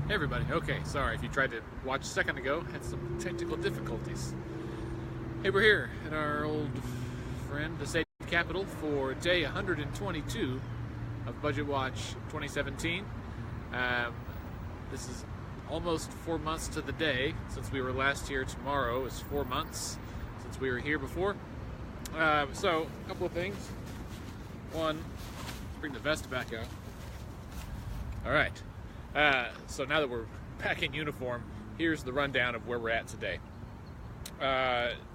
Hey everybody. Okay, sorry if you tried to watch a second ago, had some technical difficulties. Hey, we're here at our old friend, the state capitol, for day 122 of Budget Watch 2017. This is almost 4 months to the day since we were last here. Tomorrow is 4 months since we were here before. So, a couple of things. One, let's bring the vest back out. All right. So now that we're back in uniform, here's the rundown of where we're at today.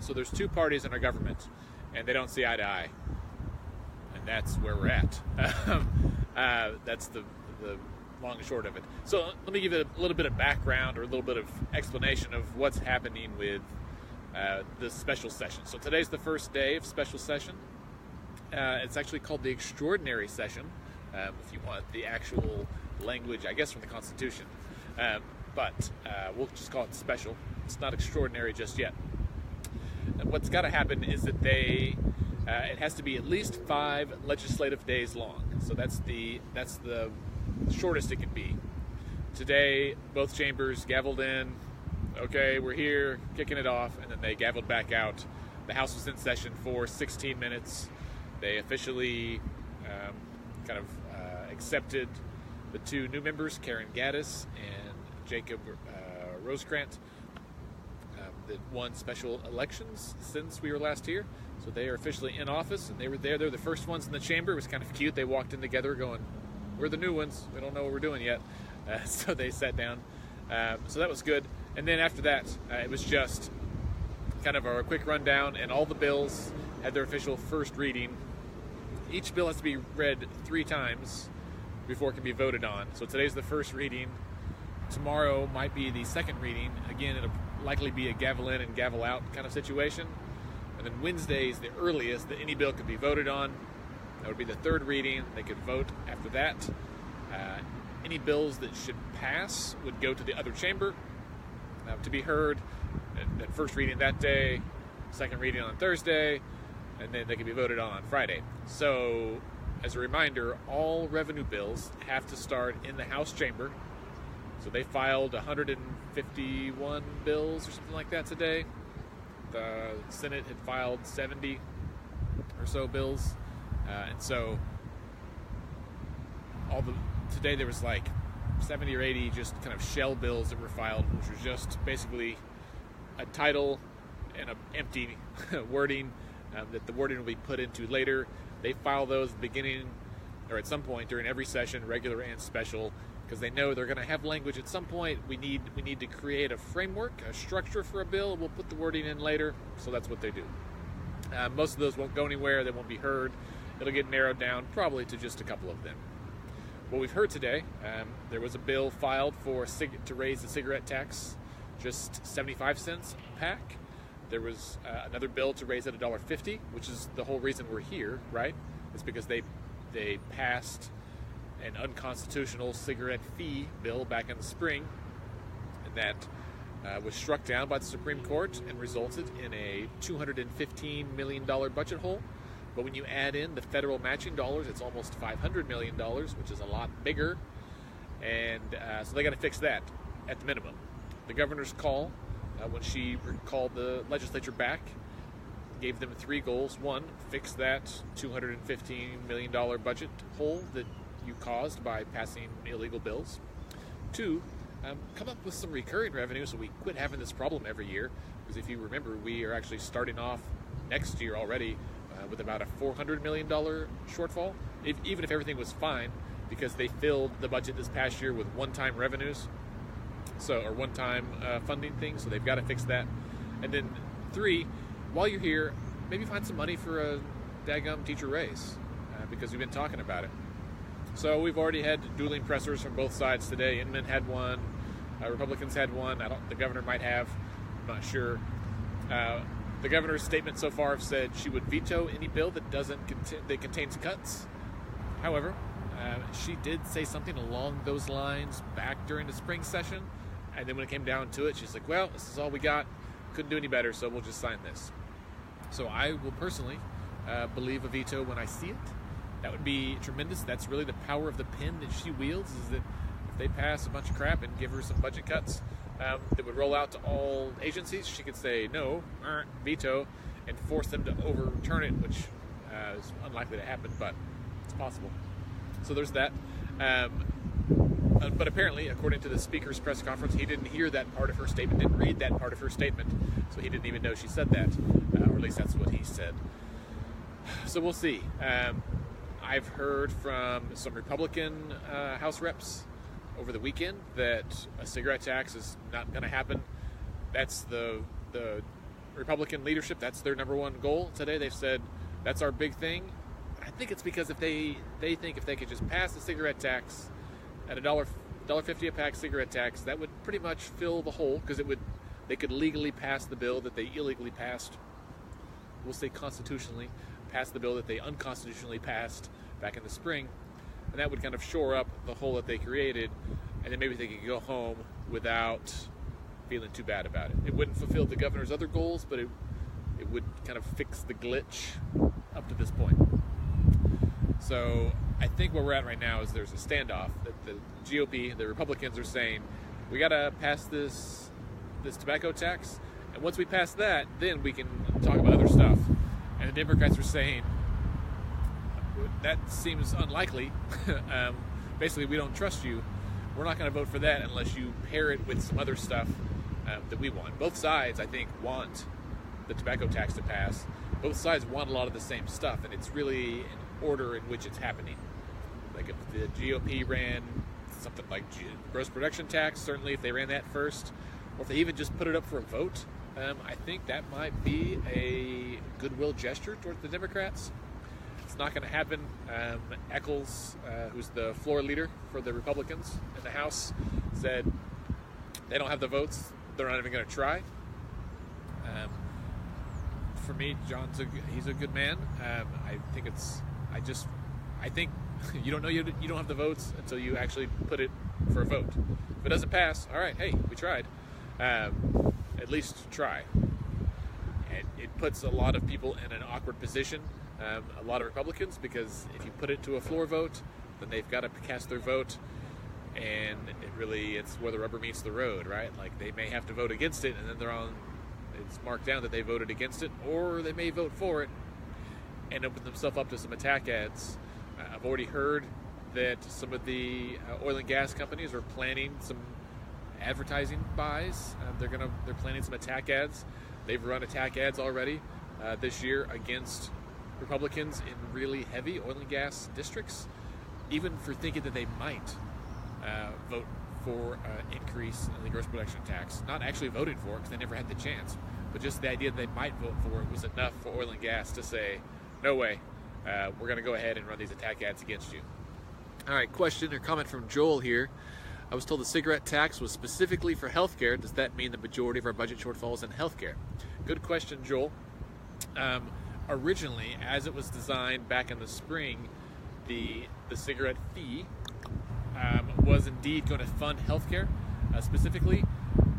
So there's two parties in our government, and they don't see eye to eye, and that's where we're at. That's the long and short of it. So let me give it a little bit of background or a little bit of explanation of what's happening with this special session. So today's the first day of special session. It's actually called the extraordinary session, if you want the actual language, I guess, from the Constitution. But we'll just call it special. It's not extraordinary just yet. And what's got to happen is that it has to be at least 5 legislative days long. So that's the shortest it can be. Today, both chambers gavelled in. Okay, we're here, kicking it off, and then they gavelled back out. The House was in session for 16 minutes. They officially accepted the two new members, Karen Gaddis and Jacob Rosecrans, that won special elections since we were last here. So they are officially in office, and they were there. They're the first ones in the chamber. It was kind of cute. They walked in together going, we're the new ones. We don't know what we're doing yet. So they sat down. So that was good. And then after that, it was just kind of a quick rundown, and all the bills had their official first reading. Each bill has to be read 3 times before it can be voted on. So today's the first reading. Tomorrow might be the second reading. Again, it'll likely be a gavel in and gavel out kind of situation. And then Wednesday is the earliest that any bill could be voted on. That would be the third reading. They could vote after that. Any bills that should pass would go to the other chamber to be heard. And first reading that day, second reading on Thursday, and then they can be voted on Friday. So, as a reminder, all revenue bills have to start in the House chamber. So they filed 151 bills or something like that today. The Senate had filed 70 or so bills. And so today there was like 70 or 80 just kind of shell bills that were filed, which was just basically a title and an empty wording that the wording will be put into later. They file those at the beginning or at some point during every session, regular and special, because they know they're going to have language at some point. We need to create a framework, a structure for a bill. We'll put the wording in later, so that's what they do. Most of those won't go anywhere. They won't be heard. It'll get narrowed down probably to just a couple of them. What we've heard today, there was a bill filed to raise the cigarette tax just 75 cents a pack. There was another bill to raise it $1.50, which is the whole reason we're here, right? It's because they passed an unconstitutional cigarette fee bill back in the spring, and that was struck down by the Supreme Court and resulted in a $215 million budget hole. But when you add in the federal matching dollars, it's almost $500 million, which is a lot bigger. And so they got to fix that at the minimum. The governor's call, when she called the legislature back, gave them 3 goals. 1, fix that $215 million budget hole that you caused by passing illegal bills. 2, come up with some recurring revenue so we quit having this problem every year. Because if you remember, we are actually starting off next year already with about a $400 million shortfall, even if everything was fine, because they filled the budget this past year with one-time revenues, or one-time funding things, so they've got to fix that. And then 3, while you're here, maybe find some money for a daggum teacher raise, because we've been talking about it. So we've already had dueling pressers from both sides today. Inman had one, Republicans had one. The governor might have, I'm not sure. The governor's statement so far have said she would veto any bill that contains cuts. However, she did say something along those lines back during the spring session, and then when it came down to it, she's like, well, this is all we got. Couldn't do any better, so we'll just sign this. So I will personally believe a veto when I see it. That would be tremendous. That's really the power of the pen that she wields, is that if they pass a bunch of crap and give her some budget cuts that would roll out to all agencies, she could say no, veto, and force them to overturn it, which is unlikely to happen, but it's possible. So there's that. But apparently, according to the speaker's press conference, he didn't hear that part of her statement, didn't read that part of her statement, so he didn't even know she said that, or at least that's what he said. So we'll see. I've heard from some Republican House reps over the weekend that a cigarette tax is not going to happen. That's the Republican leadership, that's their number one goal today. They've said that's our big thing. I think it's because if they think if they could just pass the cigarette tax at $1.50 a pack cigarette tax, that would pretty much fill the hole, because they could legally pass the bill that they illegally passed. We'll say constitutionally pass the bill that they unconstitutionally passed back in the spring, and that would kind of shore up the hole that they created, and then maybe they could go home without feeling too bad about it. It wouldn't fulfill the governor's other goals, but it would kind of fix the glitch up to this point. So I think where we're at right now is there's a standoff that the GOP, the Republicans, are saying we got to pass this tobacco tax, and once we pass that, then we can talk about other stuff. And the Democrats are saying that seems unlikely. Basically, we don't trust you. We're not going to vote for that unless you pair it with some other stuff that we want. Both sides, I think, want the tobacco tax to pass. Both sides want a lot of the same stuff, and it's really an order in which it's happening. Like if the GOP ran something like gross production tax, certainly if they ran that first, or if they even just put it up for a vote, I think that might be a goodwill gesture towards the Democrats. It's not going to happen. Eccles, who's the floor leader for the Republicans in the House, said they don't have the votes. They're not even going to try. For me, he's a good man. I think you don't know you don't have the votes until you actually put it for a vote. If it doesn't pass, all right, hey, we tried. At least try. And it puts a lot of people in an awkward position, a lot of Republicans, because if you put it to a floor vote, then they've got to cast their vote, and it's where the rubber meets the road, right? Like they may have to vote against it, and then it's marked down that they voted against it, or they may vote for it and open themselves up to some attack ads. I've already heard that some of the oil and gas companies are planning some advertising buys. They're planning some attack ads. They've run attack ads already this year against Republicans in really heavy oil and gas districts, even for thinking that they might vote for increase in the gross production tax. Not actually voting for it, because they never had the chance, but just the idea that they might vote for it was enough for oil and gas to say, no way, we're going to go ahead and run these attack ads against you. All right, question or comment from Joel here. I was told the cigarette tax was specifically for healthcare. Does that mean the majority of our budget shortfall is in healthcare? Good question, Joel. Originally, as it was designed back in the spring, the cigarette fee was indeed going to fund healthcare specifically,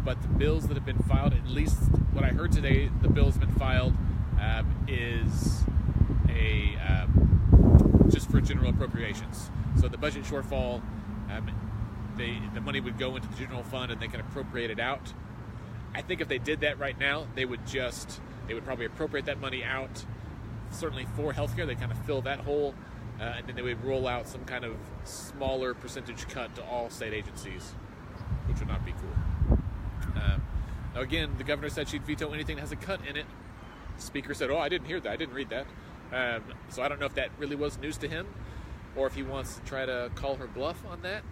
but the bills that have been filed, at least what I heard today, the bills have been filed is just for general appropriations. So the budget shortfall, the money would go into the general fund and they can appropriate it out. I think if they did that right now, they would probably appropriate that money out, certainly for healthcare. They kind of fill that hole, and then they would roll out some kind of smaller percentage cut to all state agencies, which would not be cool. Now again, the governor said she'd veto anything that has a cut in it. The speaker said, I didn't hear that, I didn't read that. So I don't know if that really was news to him, or if he wants to try to call her bluff on that.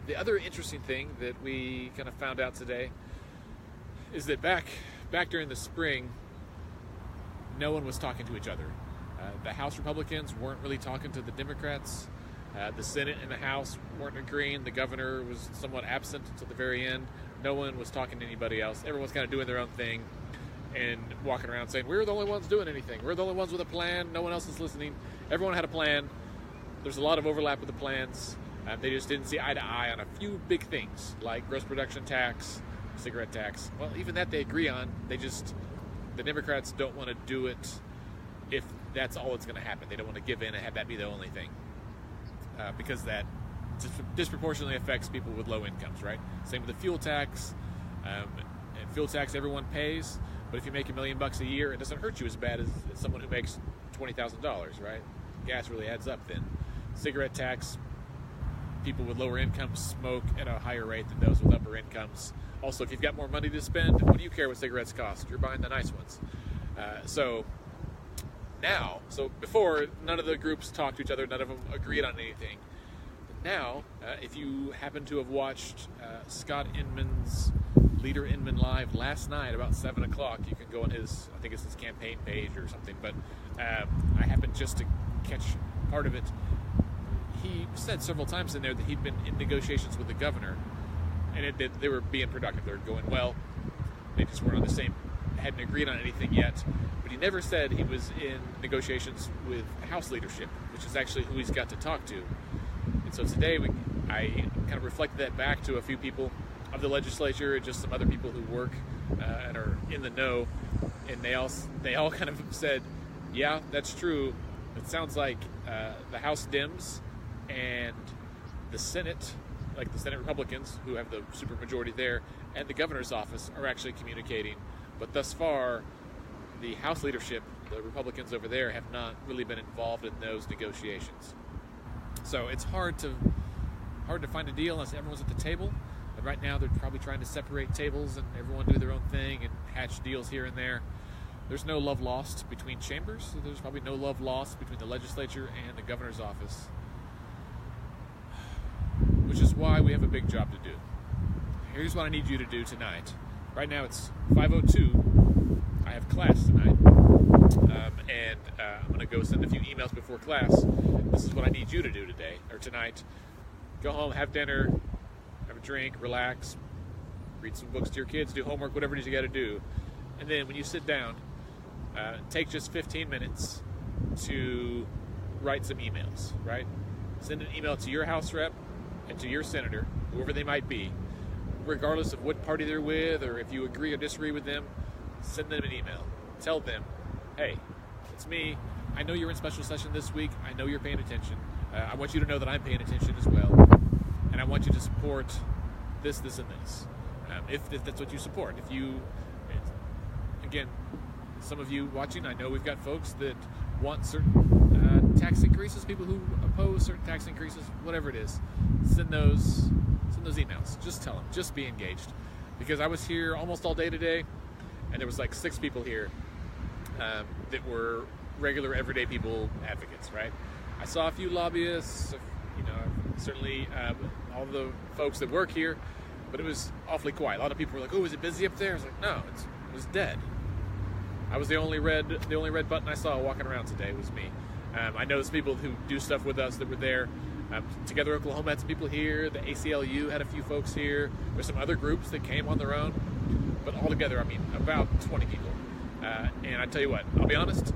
The other interesting thing that we kind of found out today is that back during the spring, no one was talking to each other. The House Republicans weren't really talking to the Democrats. The Senate and the House weren't agreeing. The governor was somewhat absent until the very end. No one was talking to anybody else. Everyone's kind of doing their own thing and walking around saying, we're the only ones doing anything. We're the only ones with a plan. No one else is listening. Everyone had a plan. There's a lot of overlap with the plans. They just didn't see eye to eye on a few big things, like gross production tax, cigarette tax. Well, even that they agree on. The Democrats don't want to do it if that's all that's going to happen. They don't want to give in and have that be the only thing, because that disproportionately affects people with low incomes, right? Same with the fuel tax. And fuel tax everyone pays, but if you make $1 million a year, it doesn't hurt you as bad as someone who makes $20,000, right? Gas really adds up then. Cigarette tax, people with lower incomes smoke at a higher rate than those with upper incomes. Also, if you've got more money to spend, what do you care what cigarettes cost? You're buying the nice ones. So before, none of the groups talked to each other, none of them agreed on anything. But now, if you happen to have watched Scott Inman's Leader Inman Live last night about 7 o'clock, you can go on his, I think it's his campaign page or something, but I happened just to catch part of it. He said several times in there that he'd been in negotiations with the governor, and they were being productive. They were going well. They just weren't on the same, hadn't agreed on anything yet. But he never said he was in negotiations with House leadership, which is actually who he's got to talk to. And so today I kind of reflected that back to a few people of the legislature, just some other people who work and are in the know, and they all kind of said, yeah, that's true. It sounds like the House Dems and the Senate, like the Senate Republicans who have the supermajority there, and the governor's office are actually communicating. But thus far, the House leadership, the Republicans over there, have not really been involved in those negotiations. So it's hard to find a deal unless everyone's at the table. But right now, they're probably trying to separate tables and everyone do their own thing and hatch deals here and there. There's no love lost between chambers, so there's probably no love lost between the legislature and the governor's office. Which is why we have a big job to do. Here's what I need you to do tonight. Right now it's 5:02. I have class tonight. And I'm going to go send a few emails before class. This is what I need you to do today, or tonight. Go home, have dinner, have a drink, relax, read some books to your kids, do homework, whatever it is you got to do. And then when you sit down, take just 15 minutes to write some emails, right? Send an email to your House rep and to your senator, whoever they might be, regardless of what party they're with or if you agree or disagree with them. Send them an email. Tell them, hey, it's me. I know you're in special session this week. I know you're paying attention. I want you to know that I'm paying attention as well. And I want you to support this, this, and this. If that's what you support. Again, some of you watching, I know we've got folks that want certain tax increases, people who oppose certain tax increases, whatever it is. Send those emails. Just tell them. Just be engaged. Because I was here almost all day today, and there was like 6 people here that were regular, everyday people advocates, right? I saw a few lobbyists, certainly all the folks that work here, but it was awfully quiet. A lot of people were like, "Oh, is it busy up there?" I was like, "No, it was dead." I was the only red button I saw walking around today was me. I know there's people who do stuff with us that were there. Together Oklahoma had some people here. The ACLU had a few folks here. There's some other groups that came on their own. But altogether, about 20 people. And I tell you what, I'll be honest,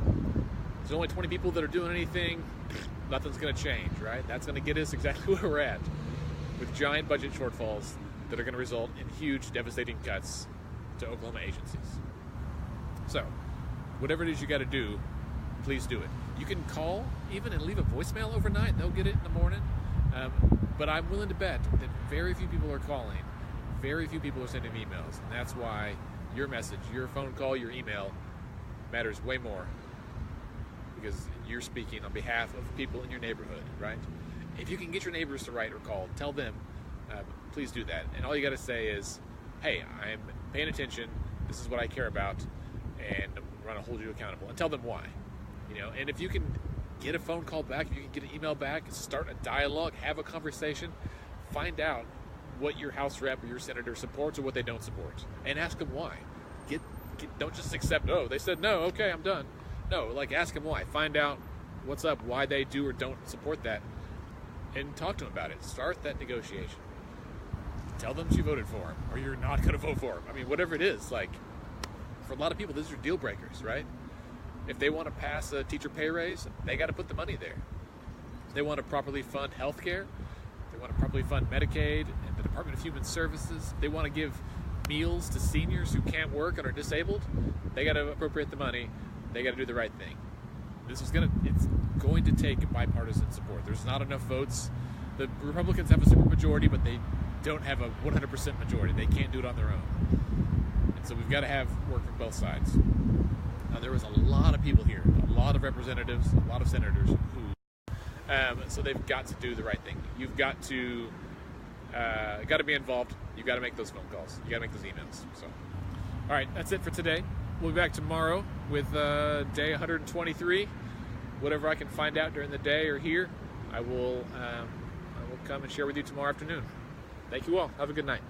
there's only 20 people that are doing anything, nothing's going to change, right? That's going to get us exactly where we're at, with giant budget shortfalls that are going to result in huge, devastating cuts to Oklahoma agencies. So, whatever it is you got to do, please do it. You can call even and leave a voicemail overnight, and they'll get it in the morning. But I'm willing to bet that very few people are calling. Very few people are sending emails, and that's why your message, your phone call, your email matters way more, because you're speaking on behalf of people in your neighborhood, right? If you can get your neighbors to write or call, tell them, please do that. And all you got to say is, hey, I'm paying attention, this is what I care about, and I'm going to hold you accountable, and tell them why. And if you can get a phone call back, if you can get an email back, start a dialogue, have a conversation, find out what your House rep or your senator supports or what they don't support, and ask them why. Don't just accept, oh, they said no, okay, I'm done. No, ask them why. Find out what's up, why they do or don't support that, and talk to them about it. Start that negotiation. Tell them you voted for them, or you're not going to vote for them. Whatever it is, for a lot of people, these are deal breakers, right? If they want to pass a teacher pay raise, they got to put the money there. If they want to properly fund health care, they want to properly fund Medicaid and the Department of Human Services, they want to give meals to seniors who can't work and are disabled, they got to appropriate the money, they got to do the right thing. It's going to take bipartisan support. There's not enough votes the Republicans have a supermajority, but they don't have a 100% majority. They can't do it on their own. And so we've got to have work from both sides. There was a lot of people here, a lot of representatives, a lot of senators who, so they've got to do the right thing. You've got to be involved. You've got to make those phone calls. You got to make those emails. So, all right, that's it for today. We'll be back tomorrow with day 123. Whatever I can find out during the day or here, I will come and share with you tomorrow afternoon. Thank you all. Have a good night.